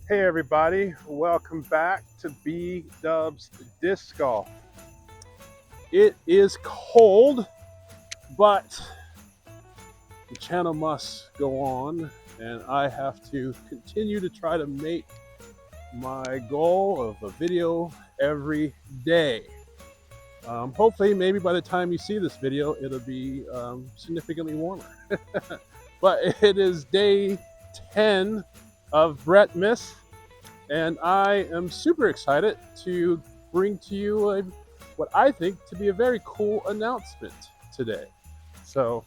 Hey everybody, welcome back to B Dubs Disc Golf. It is cold, but the channel must go on, and I have to continue to try to make my goal of a video every day. Hopefully, maybe by the time you see this video, it'll be significantly warmer. But it is day 10 of Brett Miss, and I am super excited to bring to you what I think to be a very cool announcement today. So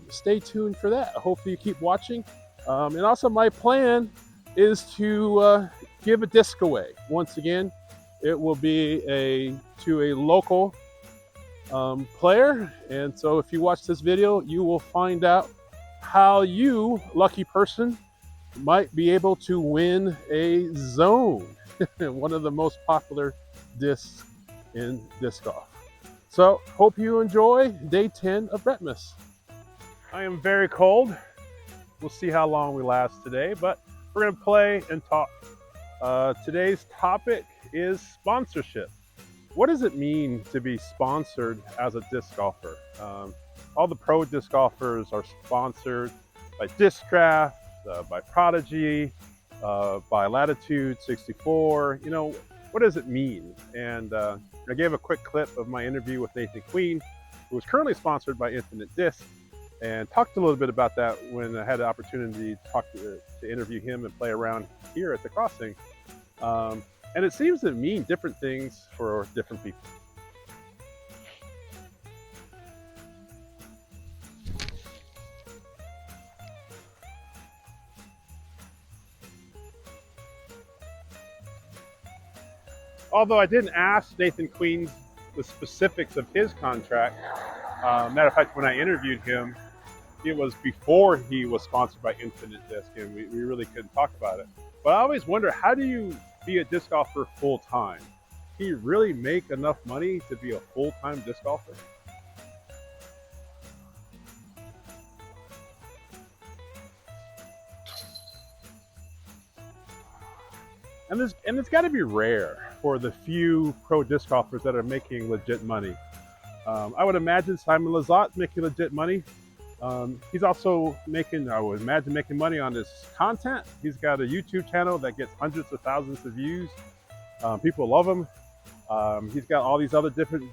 stay tuned for that. Hopefully you keep watching. And also my plan is to give a disc away. Once again, it will be to a local player. And so if you watch this video, you will find out how you, lucky person, might be able to win a zone, one of the most popular discs in disc golf. So hope you enjoy day 10 of Bretmas. I am very cold. We'll see how long we last today, but we're gonna play and talk. Today's topic is sponsorship. What does it mean to be sponsored as a disc golfer? All the pro disc golfers are sponsored by Discraft, by Prodigy, by Latitude 64. You know, what does it mean? And I gave a quick clip of my interview with Nathan Queen, who is currently sponsored by Infinite Disc, and talked a little bit about that when I had the opportunity to interview him and play around here at the Crossing. And it seems to mean different things for different people. Although I didn't ask Nathan Queen the specifics of his contract. Matter of fact, when I interviewed him, it was before he was sponsored by Infinite Disc, and we really couldn't talk about it. But I always wonder, how do you be a disc golfer full time? Can you really make enough money to be a full time disc golfer? And it's got to be rare for the few pro disc golfers that are making legit money. I would imagine Simon Lizotte making legit money. He's also making, I would imagine, making money on his content. He's got a YouTube channel that gets hundreds of thousands of views. People love him. He's got all these other different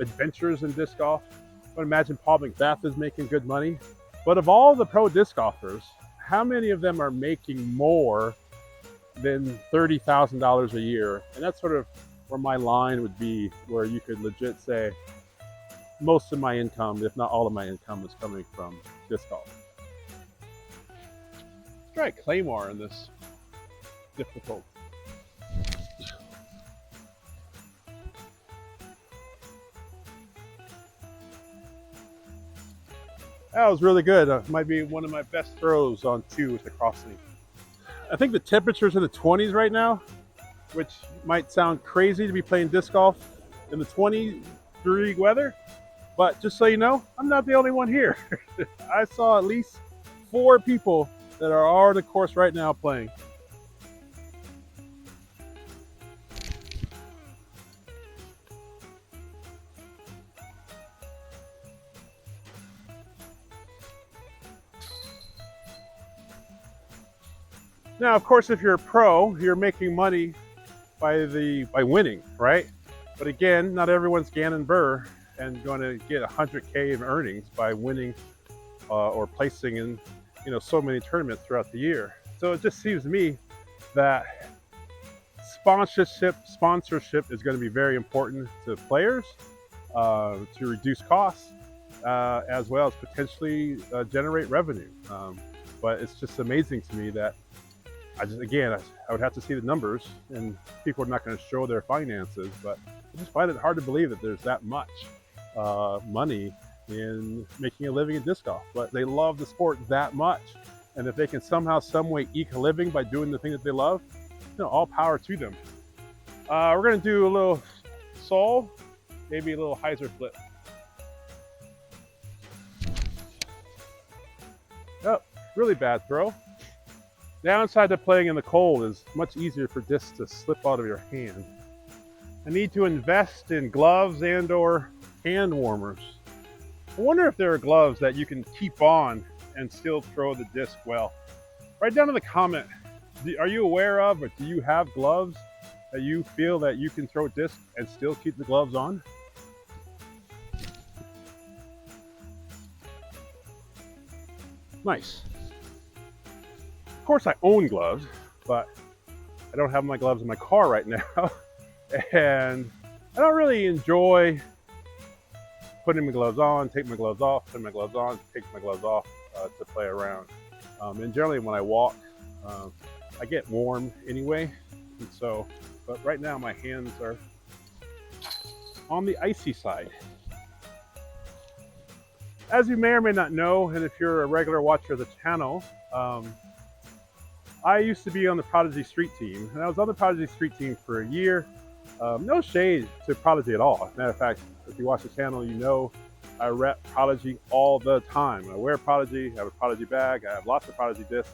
adventures in disc golf. I would imagine Paul McBeth is making good money. But of all the pro disc golfers, how many of them are making more than $30,000 a year? And that's sort of where my line would be, where you could legit say most of my income, if not all of my income, is coming from disc golf. Let's try Claymore in this difficult. That was really good. Might be one of my best throws on two at the Crossing. I think the temperature's in the 20s right now, which might sound crazy to be playing disc golf in the 20-degree weather. But just so you know, I'm not the only one here. I saw at least 4 people that are on the course right now playing. Now, of course, if you're a pro, you're making money by winning, right? But again, not everyone's Gannon Burr and going to get 100K in earnings by winning or placing in, so many tournaments throughout the year. So it just seems to me that sponsorship is going to be very important to players to reduce costs as well as potentially generate revenue. But it's just amazing to me that I would have to see the numbers, and people are not going to show their finances, but I just find it hard to believe that there's that much money in making a living in disc golf. But they love the sport that much, and if they can somehow, some way eke a living by doing the thing that they love, all power to them. We're going to do a little soul, maybe a little hyzer flip. Oh, really bad throw. Downside to playing in the cold is much easier for discs to slip out of your hand. I need to invest in gloves and or hand warmers. I wonder if there are gloves that you can keep on and still throw the disc well. Write down in the comment, are you aware of or do you have gloves that you feel that you can throw disc and still keep the gloves on? Nice. Of course I own gloves, but I don't have my gloves in my car right now. And I don't really enjoy putting my gloves on, taking my gloves off, putting my gloves on, taking my gloves off to play around. And generally when I walk, I get warm anyway. And so, but right now my hands are on the icy side. As you may or may not know, and if you're a regular watcher of the channel, I used to be on the Prodigy Street team, and I was on the Prodigy Street team for a year. No shade to Prodigy at all. Matter of fact, if you watch the channel, you know I rep Prodigy all the time. I wear Prodigy, I have a Prodigy bag, I have lots of Prodigy discs.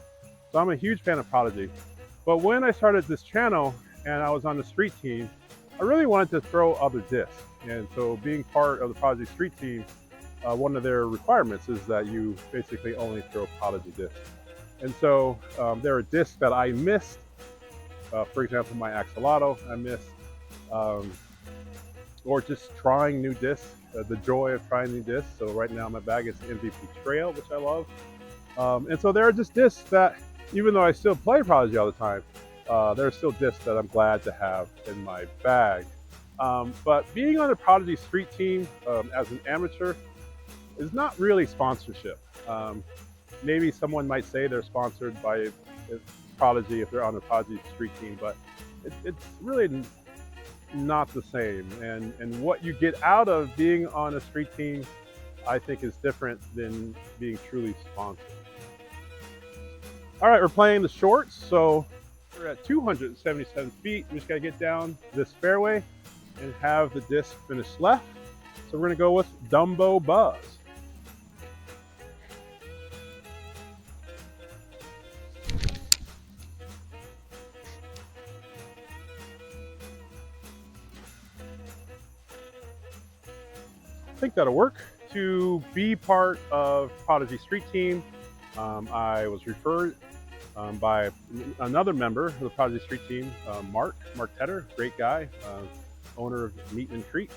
So I'm a huge fan of Prodigy. But when I started this channel and I was on the street team, I really wanted to throw other discs. And so being part of the Prodigy Street team, one of their requirements is that you basically only throw Prodigy discs. And so there are discs that I missed. For example, my Axolotl I missed. Or just trying new discs, the joy of trying new discs. So right now my bag is MVP Trail, which I love. And so there are just discs that, even though I still play Prodigy all the time, there are still discs that I'm glad to have in my bag. But being on the Prodigy Street team as an amateur is not really sponsorship. Maybe someone might say they're sponsored by Prodigy if they're on the Prodigy Street team, but it's really not the same. And what you get out of being on a street team, I think, is different than being truly sponsored. All right, we're playing the shorts, so we're at 277 feet. We just gotta get down this fairway and have the disc finish left. So we're gonna go with Dumbo Buzz. I think that'll work. To be part of Prodigy Street Team, I was referred by another member of the Prodigy Street Team, Mark Tedder, great guy, owner of Meat and Treat.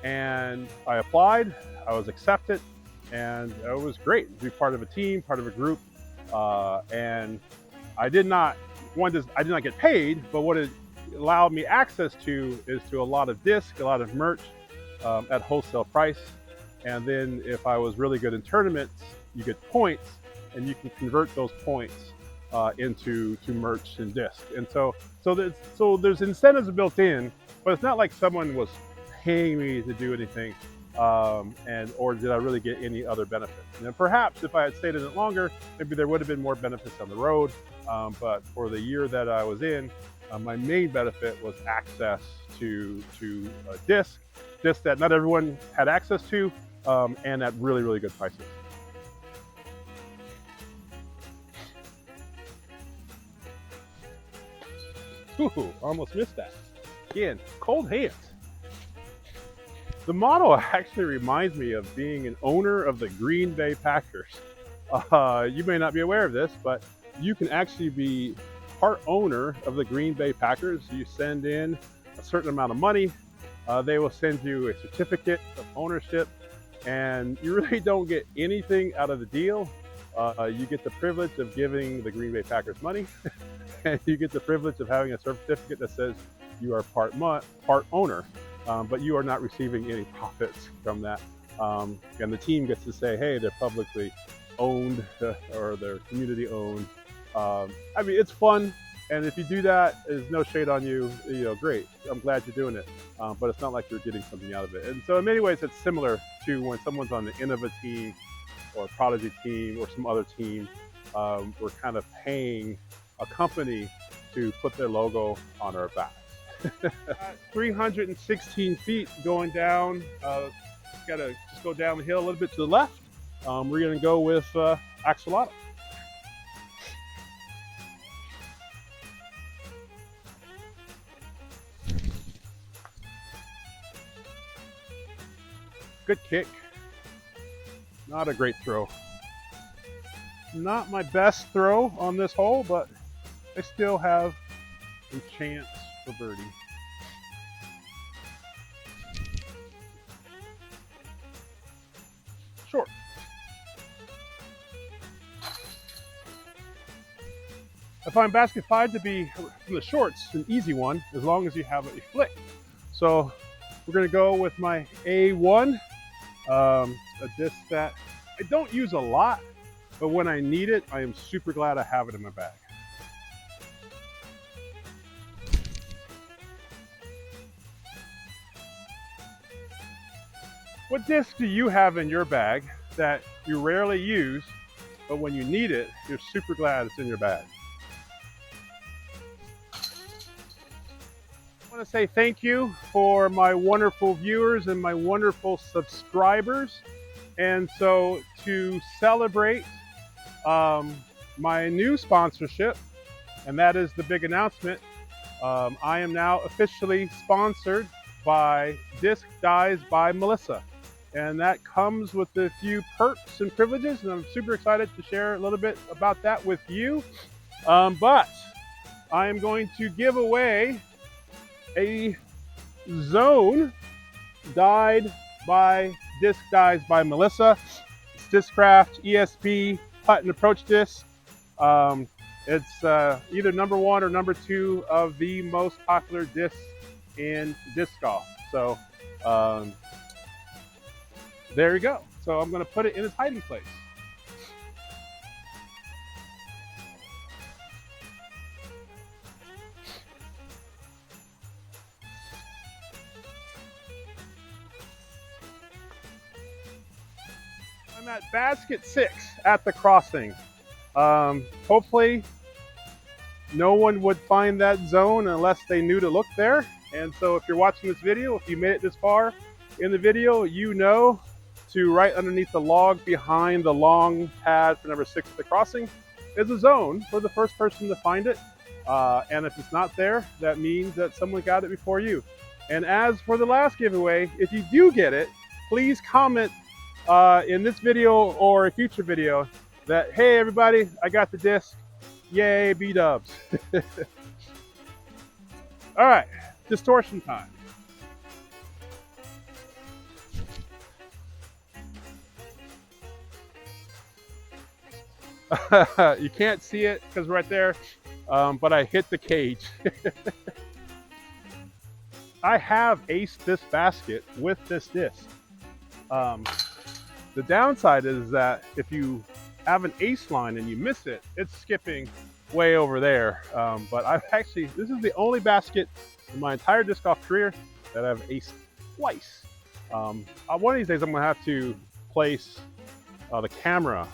And I applied, I was accepted, and it was great to be part of a team, part of a group. And I did not get paid, but what it allowed me access to is to a lot of discs, a lot of merch, at wholesale price. And then if I was really good in tournaments, you get points, and you can convert those points into merch and disc. And so there's incentives built in, but it's not like someone was paying me to do anything, or did I really get any other benefits? And perhaps if I had stayed in it longer, maybe there would have been more benefits on the road. But for the year that I was in, my main benefit was access to discs that not everyone had access to, and at really, really good prices. Ooh, almost missed that. Again, cold hands. The model actually reminds me of being an owner of the Green Bay Packers. You may not be aware of this, but you can actually be part owner of the Green Bay Packers. You send in a certain amount of money. They will send you a certificate of ownership, and you really don't get anything out of the deal. You get the privilege of giving the Green Bay Packers money, and you get the privilege of having a certificate that says you are part owner, but you are not receiving any profits from that. And the team gets to say, hey, they're publicly owned or they're community owned. I mean, it's fun. And if you do that, there's no shade on you. You know, great. I'm glad you're doing it. But it's not like you're getting something out of it. And so in many ways, it's similar to when someone's on the Innova team or Prodigy team or some other team. We're kind of paying a company to put their logo on our backs. 316 feet going down. Gotta just go down the hill a little bit to the left. We're gonna go with Axolotl. Good kick. Not a great throw. Not my best throw on this hole, but I still have a chance for birdie. Short. I find basket 5 to be, from the shorts, an easy one as long as you have a flick. So we're going to go with my A1, a disc that I don't use a lot, but when I need it, I am super glad I have it in my bag. What disc do you have in your bag that you rarely use, but when you need it, you're super glad it's in your bag? I want to say thank you for my wonderful viewers and my wonderful subscribers. And so to celebrate my new sponsorship, and that is the big announcement, I am now officially sponsored by Disc Dies by Melissa. And that comes with a few perks and privileges, and I'm super excited to share a little bit about that with you. But I am going to give away a zone dyed by Disc Dies by Melissa. It's Discraft ESP putt and approach disc. It's either number 1 or number 2 of the most popular discs in disc golf. So there you go. So I'm going to put it in its hiding place. I'm at basket 6 at the crossing. Hopefully no one would find that zone unless they knew to look there. And so if you're watching this video, if you made it this far in the video, you know to right underneath the log behind the long pad for number 6 at the crossing is a zone for the first person to find it. And if it's not there, that means that someone got it before you. And as for the last giveaway, if you do get it, please comment in this video or a future video that, hey everybody, I got the disc, yay B-dubs. All right, distortion time. You can't see it because right there, but I hit the cage. I have aced this basket with this disc. The downside is that if you have an ace line and you miss it, it's skipping way over there. But I've actually, this is the only basket in my entire disc golf career that I've aced twice. One of these days I'm gonna have to place the camera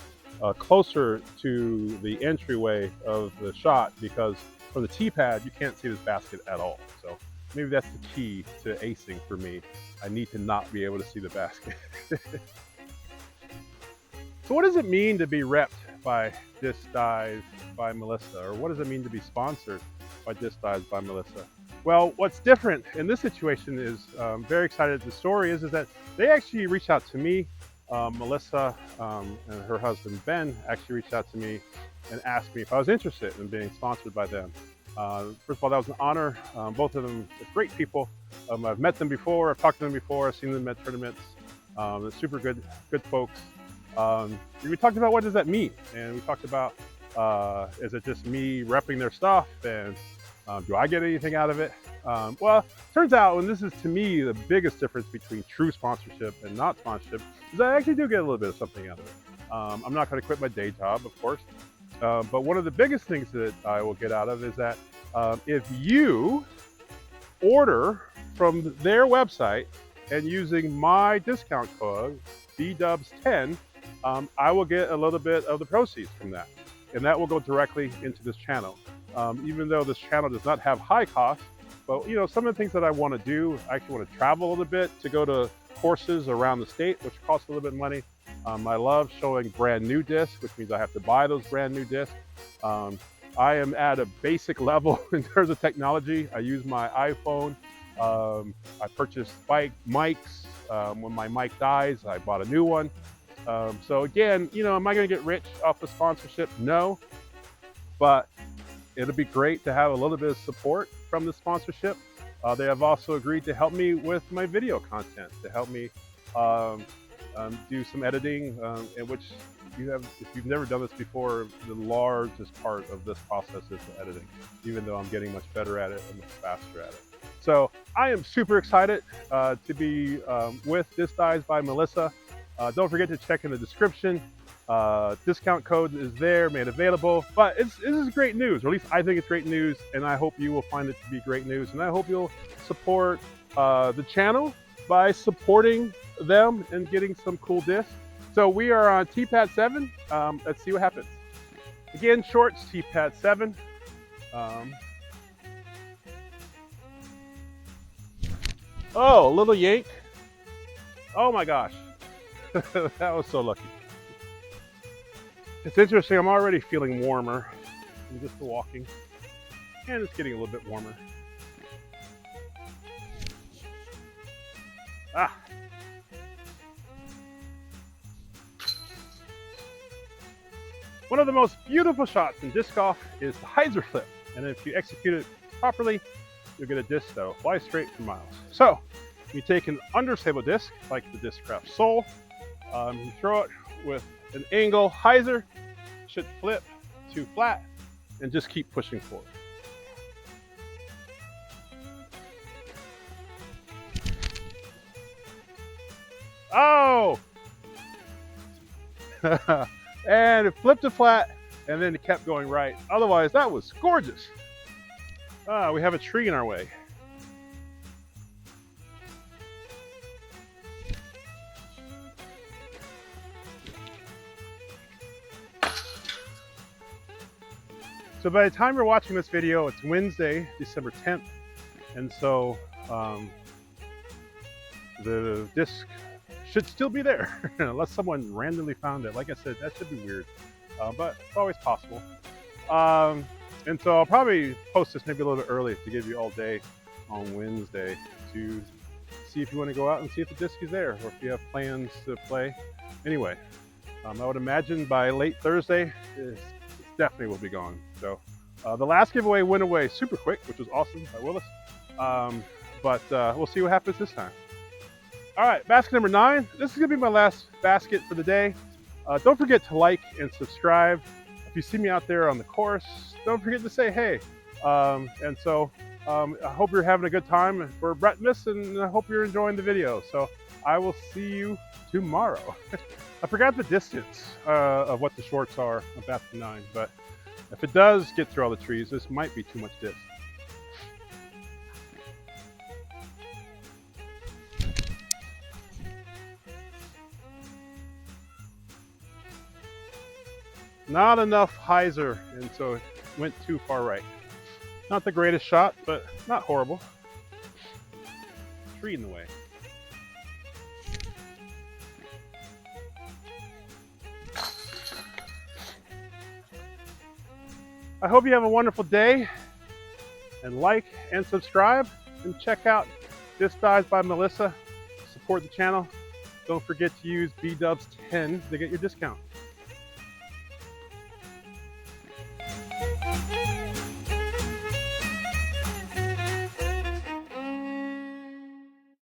closer to the entryway of the shot, because from the tee pad you can't see this basket at all. So maybe that's the key to acing for me. I need to not be able to see the basket. So what does it mean to be repped by Disc Dies by Melissa? Or what does it mean to be sponsored by Disc Dies by Melissa? Well, what's different in this situation is, very excited. The story is that they actually reached out to me. Melissa and her husband Ben actually reached out to me and asked me if I was interested in being sponsored by them. First of all, that was an honor. Both of them are great people. I've met them before, I've talked to them before, I've seen them at tournaments. They're super good folks. We talked about what does that mean, and we talked about is it just me repping their stuff, and do I get anything out of it? Well, turns out, and this is to me the biggest difference between true sponsorship and not sponsorship, is I actually do get a little bit of something out of it. I'm not going to quit my day job, of course, but one of the biggest things that I will get out of is that if you order from their website and using my discount code BDubs10, I will get a little bit of the proceeds from that, and that will go directly into this channel. Even though this channel does not have high costs, but you know, some of the things that I want to do, I actually want to travel a little bit to go to courses around the state, which costs a little bit of money. I love showing brand new discs, which means I have to buy those brand new discs. I am at a basic level in terms of technology. I use my iPhone. I purchased mics, When my mic dies, I bought a new one. So again, you know, am I going to get rich off the sponsorship? No, but it'll be great to have a little bit of support from the sponsorship. They have also agreed to help me with my video content, to help me do some editing, in which if you've never done this before, the largest part of this process is the editing, even though I'm getting much better at it and much faster at it. So I am super excited to be with This Dies by Melissa. Don't forget to check in the description. Discount code is there, made available. But this is great news, or at least I think it's great news, and I hope you will find it to be great news. And I hope you'll support the channel by supporting them and getting some cool discs. So we are on TPAT 7. Let's see what happens. Again, shorts, TPAT 7. Oh, a little yank. Oh my gosh. That was so lucky. It's interesting, I'm already feeling warmer from just the walking. And it's getting a little bit warmer. Ah. One of the most beautiful shots in disc golf is the hyzer flip. And if you execute it properly, you'll get a disc that'll fly straight for miles. So, you take an understable disc, like the Discraft Soul, you throw it with an angle hyzer, should flip to flat, and just keep pushing forward. Oh! And it flipped to flat, and then it kept going right. Otherwise, that was gorgeous. We have a tree in our way. So by the time you're watching this video, it's Wednesday, December 10th. And so the disc should still be there, unless someone randomly found it. Like I said, that should be weird, but it's always possible. And so I'll probably post this maybe a little bit early to give you all day on Wednesday to see if you want to go out and see if the disc is there, or if you have plans to play. Anyway, I would imagine by late Thursday, it definitely will be gone. So the last giveaway went away super quick, which was awesome by Willis. But we'll see what happens this time. All right, basket number 9. This is gonna be my last basket for the day. Don't forget to like and subscribe. If you see me out there on the course, don't forget to say hey. And so I hope you're having a good time for Bretmas, and I hope you're enjoying the video. So I will see you tomorrow. I forgot the distance of what the shorts are on basket 9, but if it does get through all the trees, this might be too much disc. Not enough hyzer, and so it went too far right. Not the greatest shot, but not horrible. Tree in the way. I hope you have a wonderful day, and like and subscribe, and check out This Dies by Melissa. Support the channel. Don't forget to use BDubs10 to get your discount.